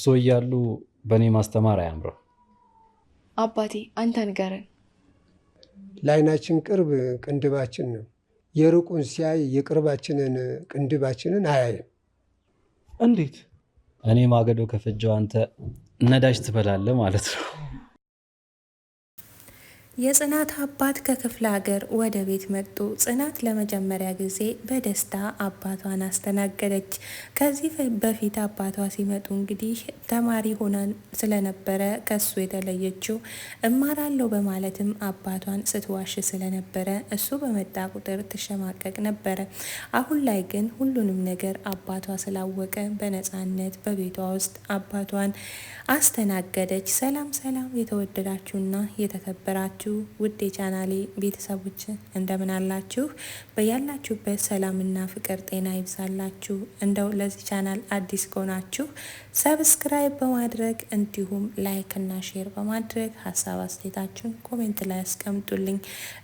እሱ እያሉ በእኔ ማስተማር አያምረው። አባቴ አንተ ንገረን። ለዓይናችን ቅርብ ቅንድባችን ነው። የሩቁን ሲያይ የቅርባችንን ቅንድባችንን አያይም። እንዴት? እኔ ማገዶ ከፈጀው አንተ ነዳጅ ትበላለህ ማለት ነው። የጽናት አባት ከክፍለ ሀገር ወደ ቤት መጡ። ጽናት ለመጀመሪያ ጊዜ በደስታ አባቷን አስተናገደች። ከዚህ በፊት አባቷ ሲመጡ እንግዲህ ተማሪ ሆና ስለነበረ ከሱ የተለየችው እማራለሁ በማለትም አባቷን ስትዋሽ ስለነበረ እሱ በመጣ ቁጥር ትሸማቀቅ ነበረ። አሁን ላይ ግን ሁሉንም ነገር አባቷ ስላወቀ በነፃነት በቤቷ ውስጥ አባቷን አስተናገደች። ሰላም ሰላም! የተወደዳችሁና የተከበራችሁ ውድ የቻናሌ ቤተሰቦች እንደምን አላችሁ? በያላችሁበት ሰላምና ፍቅር ጤና ይብዛላችሁ። እንደው ለዚህ ቻናል አዲስ ከሆናችሁ ሰብስክራይብ በማድረግ እንዲሁም ላይክ እና ሼር በማድረግ ሀሳብ አስተያየታችሁን ኮሜንት ላይ አስቀምጡልኝ።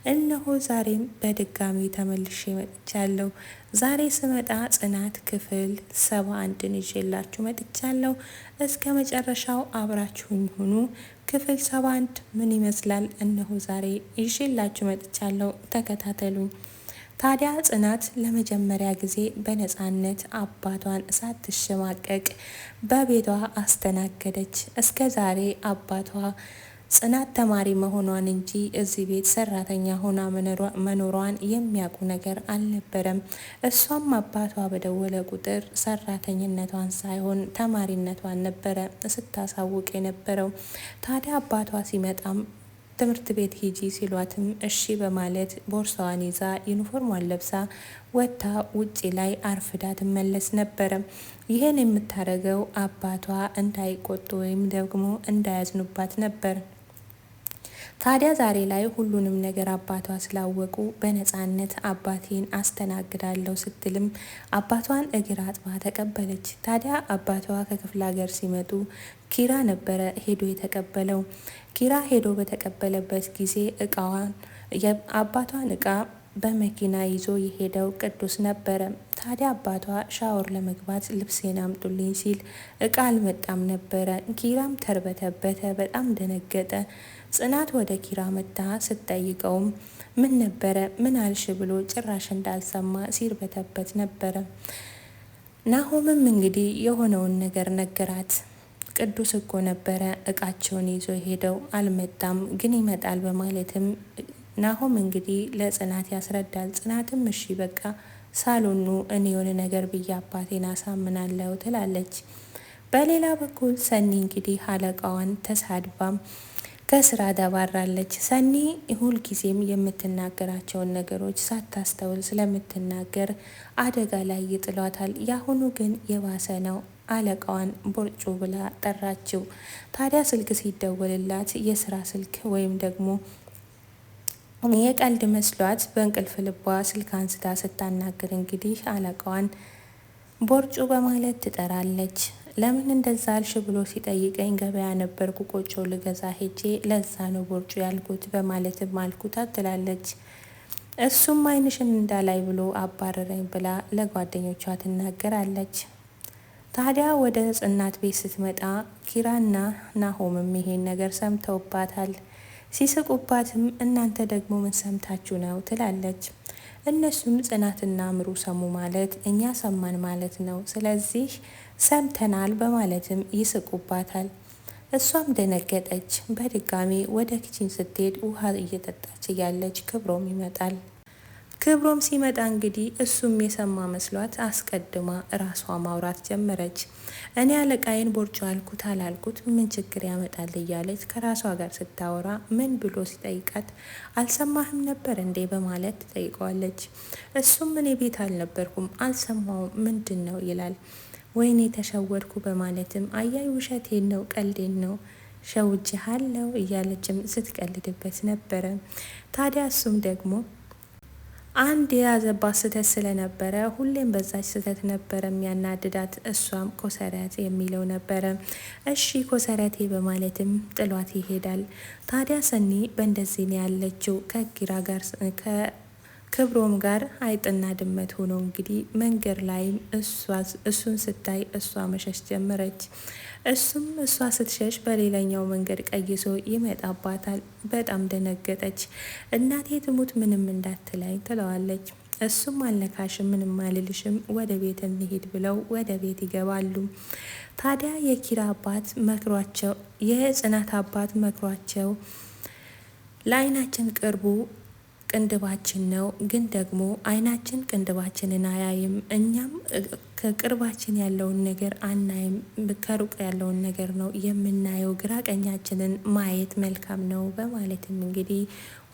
እነሆ ዛሬም በድጋሚ ተመልሼ መጥቻለሁ። ዛሬ ስመጣ ጽናት ክፍል 71ን ይዤላችሁ መጥቻለሁ። እስከ መጨረሻው አብራችሁኝ ሁኑ። ክፍል 71 ምን ይመስላል? እነሆ ዛሬ ይዤላችሁ መጥቻለሁ። ተከታተሉኝ። ታዲያ ጽናት ለመጀመሪያ ጊዜ በነፃነት አባቷን ሳትሸማቀቅ በቤቷ አስተናገደች። እስከ ዛሬ አባቷ ጽናት ተማሪ መሆኗን እንጂ እዚህ ቤት ሰራተኛ ሆና መኖሯን የሚያውቁ ነገር አልነበረም። እሷም አባቷ በደወለ ቁጥር ሰራተኝነቷን ሳይሆን ተማሪነቷን ነበረ ስታሳውቅ የነበረው። ታዲያ አባቷ ሲመጣም ትምህርት ቤት ሂጂ ሲሏትም እሺ በማለት ቦርሳዋን ይዛ ዩኒፎርሟን ለብሳ ወጥታ ውጪ ላይ አርፍዳ ትመለስ ነበረ። ይህን የምታደርገው አባቷ እንዳይቆጡ ወይም ደግሞ እንዳያዝኑባት ነበር። ታዲያ ዛሬ ላይ ሁሉንም ነገር አባቷ ስላወቁ በነፃነት አባቴን አስተናግዳለሁ ስትልም አባቷን እግር አጥባ ተቀበለች። ታዲያ አባቷ ከክፍለ ሀገር ሲመጡ ኪራ ነበረ ሄዶ የተቀበለው። ኪራ ሄዶ በተቀበለበት ጊዜ አባቷን እቃ በመኪና ይዞ የሄደው ቅዱስ ነበረ። ታዲያ አባቷ ሻወር ለመግባት ልብሴን አምጡልኝ ሲል እቃ አልመጣም ነበረ። ኪራም ተርበተበተ፣ በጣም ደነገጠ። ጽናት ወደ ኪራ መታ ስትጠይቀውም ምን ነበረ ምን አልሽ ብሎ ጭራሽ እንዳልሰማ ሲርበተበት ነበረ። ናሆምም እንግዲህ የሆነውን ነገር ነገራት። ቅዱስ እኮ ነበረ እቃቸውን ይዞ ሄደው አልመጣም፣ ግን ይመጣል በማለትም ናሆም እንግዲህ ለጽናት ያስረዳል። ጽናትም እሺ በቃ ሳሎኑ እኔ የሆነ ነገር ብዬ አባቴን አሳምናለሁ ትላለች። በሌላ በኩል ሰኒ እንግዲህ አለቃዋን ተሳድባም ከስራ ተባራለች። ሰኒ ሁልጊዜም የምትናገራቸውን ነገሮች ሳታስተውል ስለምትናገር አደጋ ላይ ይጥሏታል። ያሁኑ ግን የባሰ ነው። አለቃዋን ቦርጩ ብላ ጠራችው። ታዲያ ስልክ ሲደወልላት የስራ ስልክ ወይም ደግሞ የቀልድ መስሏት በእንቅልፍ ልቧ ስልክ አንስታ ስታናግር እንግዲህ አለቃዋን ቦርጩ በማለት ትጠራለች። ለምን እንደዛ አልሽ ብሎ ሲጠይቀኝ ገበያ ነበርኩ ቆጮ ልገዛ ሄጄ ለዛ ነው ቦርጩ ያልኩት በማለትም አልኩታት ትላለች። እሱም ዓይንሽን እንዳላይ ብሎ አባረረኝ ብላ ለጓደኞቿ ትናገራለች። ታዲያ ወደ ጽናት ቤት ስትመጣ ኪራና ናሆምም ይሄን ነገር ሰምተውባታል። ሲስቁባትም እናንተ ደግሞ ምን ሰምታችሁ ነው ትላለች። እነሱም ጽናትና ምሩ ሰሙ ማለት እኛ ሰማን ማለት ነው፣ ስለዚህ ሰምተናል በማለትም ይስቁባታል። እሷም ደነገጠች። በድጋሚ ወደ ኪችን ስትሄድ ውሃ እየጠጣች እያለች ክብሮም ይመጣል። ክብሮም ሲመጣ እንግዲህ እሱም የሰማ መስሏት አስቀድማ እራሷ ማውራት ጀመረች። እኔ አለቃዬን ቦርጮ አልኩት አላልኩት ምን ችግር ያመጣል እያለች ከራሷ ጋር ስታወራ ምን ብሎ ሲጠይቃት አልሰማህም ነበር እንዴ በማለት ትጠይቀዋለች። እሱም እኔ ቤት አልነበርኩም አልሰማውም ምንድን ነው ይላል። ወይኔ ተሸወድኩ በማለትም አያይ ውሸቴን ነው ቀልዴን ነው ሸውጅሃለው እያለችም ስትቀልድበት ነበረ። ታዲያ እሱም ደግሞ አንድ የያዘባት ስህተት ስለነበረ ሁሌም በዛች ስህተት ነበረ የሚያናድዳት። እሷም ኮሰረት የሚለው ነበረ። እሺ ኮሰረቴ በማለትም ጥሏት ይሄዳል። ታዲያ ሰኒ በእንደዚህ ነው ያለችው። ክብሮም ጋር አይጥና ድመት ሆነው እንግዲህ መንገድ ላይም እሱን ስታይ እሷ መሸሽ ጀመረች። እሱም እሷ ስትሸሽ በሌላኛው መንገድ ቀይሶ ይመጣባታል። በጣም ደነገጠች። እናቴ ትሙት ምንም እንዳትለኝ ትለዋለች። እሱም አልነካሽም፣ ምንም አልልሽም፣ ወደ ቤት እንሂድ ብለው ወደ ቤት ይገባሉ። ታዲያ የኪራ አባት መክሯቸው፣ የጽናት አባት መክሯቸው ለአይናችን ቅርቡ ቅንድባችን ነው፣ ግን ደግሞ አይናችን ቅንድባችንን አያይም። እኛም ከቅርባችን ያለውን ነገር አናይም፣ ከሩቅ ያለውን ነገር ነው የምናየው። ግራ ቀኛችንን ማየት መልካም ነው በማለትም እንግዲህ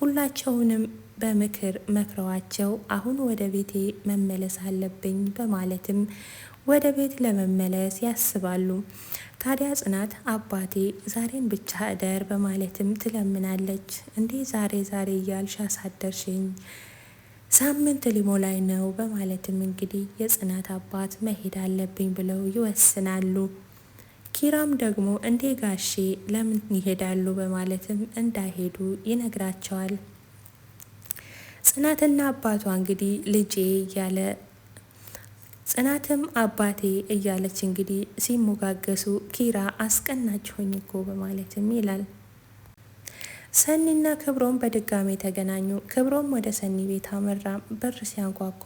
ሁላቸውንም በምክር መክረዋቸው አሁን ወደ ቤቴ መመለስ አለብኝ በማለትም ወደ ቤት ለመመለስ ያስባሉ። ታዲያ ጽናት አባቴ ዛሬን ብቻ እደር በማለትም ትለምናለች። እንዴ ዛሬ እያልሽ አሳደርሽኝ፣ ሳምንት ሊሞላኝ ነው በማለትም እንግዲህ የጽናት አባት መሄድ አለብኝ ብለው ይወስናሉ። ኪራም ደግሞ እንዴ ጋሼ ለምን ይሄዳሉ በማለትም እንዳይሄዱ ይነግራቸዋል። ጽናትና አባቷ እንግዲህ ልጄ እያለ ጽናትም አባቴ እያለች እንግዲህ ሲሞጋገሱ ኪራ አስቀናችሁኝ እኮ በማለትም ይላል። ሰኒና ክብሮም በድጋሜ ተገናኙ። ክብሮም ወደ ሰኒ ቤት አመራ። በር ሲያንኳኳ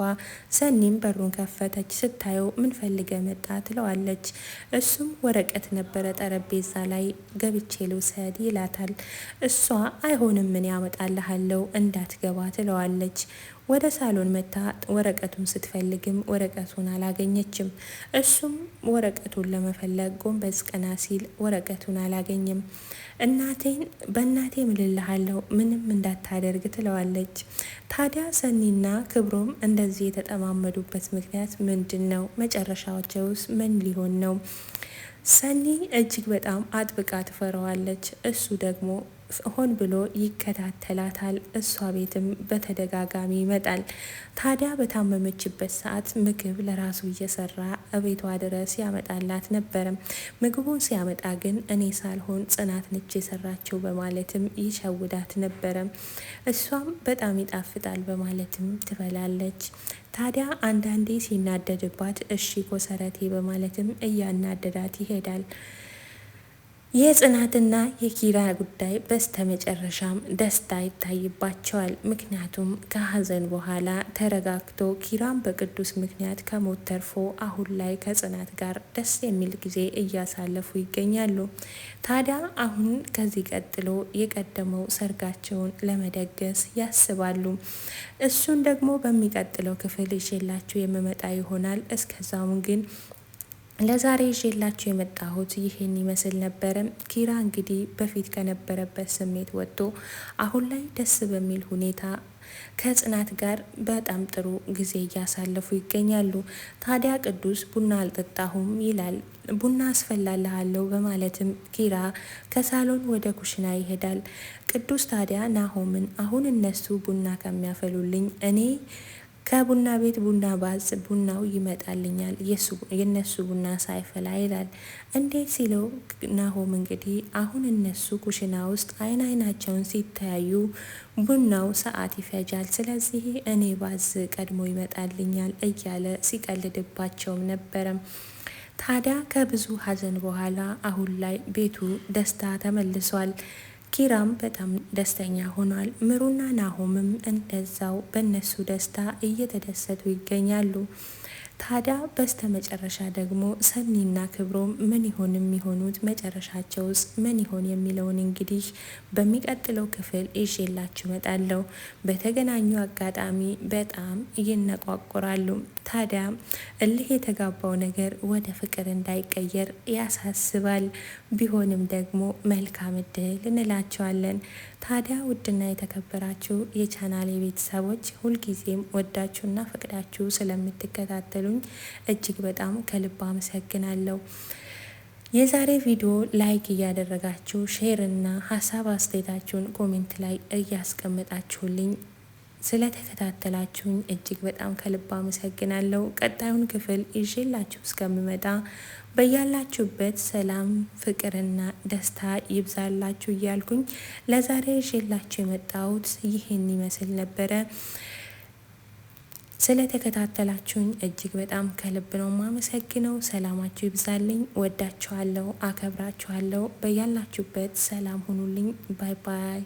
ሰኒም በሩን ከፈተች። ስታየው ምን ፈልገ መጣ ትለዋለች። እሱም ወረቀት ነበረ ጠረጴዛ ላይ ገብቼ ልውሰድ ይላታል። እሷ አይሆንም ምን ያመጣልሃለው እንዳትገባ ትለዋለች። ወደ ሳሎን መታ ወረቀቱን ስትፈልግም ወረቀቱን አላገኘችም። እሱም ወረቀቱን ለመፈለግ ጎንበስ ቀና ሲል ወረቀቱን አላገኘም። በእናቴ ምልልሃለው ምንም እንዳታደርግ ትለዋለች። ታዲያ ሰኒና ክብሮም እንደዚህ የተጠማመዱበት ምክንያት ምንድን ነው? መጨረሻቸውስ ምን ሊሆን ነው? ሰኒ እጅግ በጣም አጥብቃ ትፈራዋለች። እሱ ደግሞ ሆን ብሎ ይከታተላታል። እሷ ቤትም በተደጋጋሚ ይመጣል። ታዲያ በታመመችበት ሰዓት ምግብ ለራሱ እየሰራ እቤቷ ድረስ ያመጣላት ነበረ። ምግቡን ሲያመጣ ግን እኔ ሳልሆን ጽናት ነች የሰራችው በማለትም ይሸውዳት ነበረ። እሷም በጣም ይጣፍጣል በማለትም ትበላለች። ታዲያ አንዳንዴ ሲናደድባት እሺ ኮሰረቴ በማለትም እያናደዳት ይሄዳል። የጽናትና የኪራ ጉዳይ በስተመጨረሻም ደስታ ይታይባቸዋል። ምክንያቱም ከሀዘን በኋላ ተረጋግቶ ኪራም በቅዱስ ምክንያት ከሞት ተርፎ አሁን ላይ ከጽናት ጋር ደስ የሚል ጊዜ እያሳለፉ ይገኛሉ። ታዲያ አሁን ከዚህ ቀጥሎ የቀደመው ሰርጋቸውን ለመደገስ ያስባሉ። እሱን ደግሞ በሚቀጥለው ክፍል ይዤላችሁ የምመጣ ይሆናል። እስከዛውን ግን ለዛሬ ይዤላችሁ የመጣሁት ይህን ይመስል ነበረ። ኪራ እንግዲህ በፊት ከነበረበት ስሜት ወጥቶ አሁን ላይ ደስ በሚል ሁኔታ ከጽናት ጋር በጣም ጥሩ ጊዜ እያሳለፉ ይገኛሉ። ታዲያ ቅዱስ ቡና አልጠጣሁም ይላል። ቡና አስፈላልሃለሁ በማለትም ኪራ ከሳሎን ወደ ኩሽና ይሄዳል። ቅዱስ ታዲያ ናሆምን አሁን እነሱ ቡና ከሚያፈሉልኝ እኔ ከቡና ቤት ቡና ባዝ ቡናው ይመጣልኛል የነሱ ቡና ሳይፈላ ይላል። እንዴት ሲለው ናሆም እንግዲህ አሁን እነሱ ኩሽና ውስጥ አይናቸውን ሲተያዩ ቡናው ሰዓት ይፈጃል፣ ስለዚህ እኔ ባዝ ቀድሞ ይመጣልኛል እያለ ሲቀልድባቸውም ነበረ። ታዲያ ከብዙ ሀዘን በኋላ አሁን ላይ ቤቱ ደስታ ተመልሷል። ኪራም በጣም ደስተኛ ሆኗል። ምሩና ናሆምም እንደዛው በነሱ ደስታ እየተደሰቱ ይገኛሉ። ታዲያ በስተ መጨረሻ ደግሞ ሰኒና ክብሮም ምን ይሆን የሚሆኑት? መጨረሻቸውስ ምን ይሆን የሚለውን እንግዲህ በሚቀጥለው ክፍል ይዤላችሁ እመጣለሁ። በተገናኙ አጋጣሚ በጣም ይነቋቁራሉ። ታዲያ እልህ የተጋባው ነገር ወደ ፍቅር እንዳይቀየር ያሳስባል። ቢሆንም ደግሞ መልካም እድል እንላቸዋለን። ታዲያ ውድና የተከበራችሁ የቻናሌ ቤተሰቦች ሁልጊዜም ወዳችሁና ፈቅዳችሁ ስለምትከታተሉኝ እጅግ በጣም ከልብ አመሰግናለሁ። የዛሬ ቪዲዮ ላይክ እያደረጋችሁ ሼር እና ሀሳብ አስተያየታችሁን ኮሜንት ላይ እያስቀመጣችሁልኝ ስለተከታተላችሁኝ እጅግ በጣም ከልብ አመሰግናለሁ። ቀጣዩን ክፍል ይዤላችሁ እስከምመጣ በያላችሁበት ሰላም ፍቅርና ደስታ ይብዛላችሁ እያልኩኝ ለዛሬ ይዤላችሁ የመጣሁት ይህን ይመስል ነበረ። ስለተከታተላችሁኝ እጅግ በጣም ከልብ ነው ማመሰግነው። ሰላማችሁ ይብዛልኝ። ወዳችኋለሁ፣ አከብራችኋለሁ። በያላችሁበት ሰላም ሁኑልኝ። ባይ ባይ።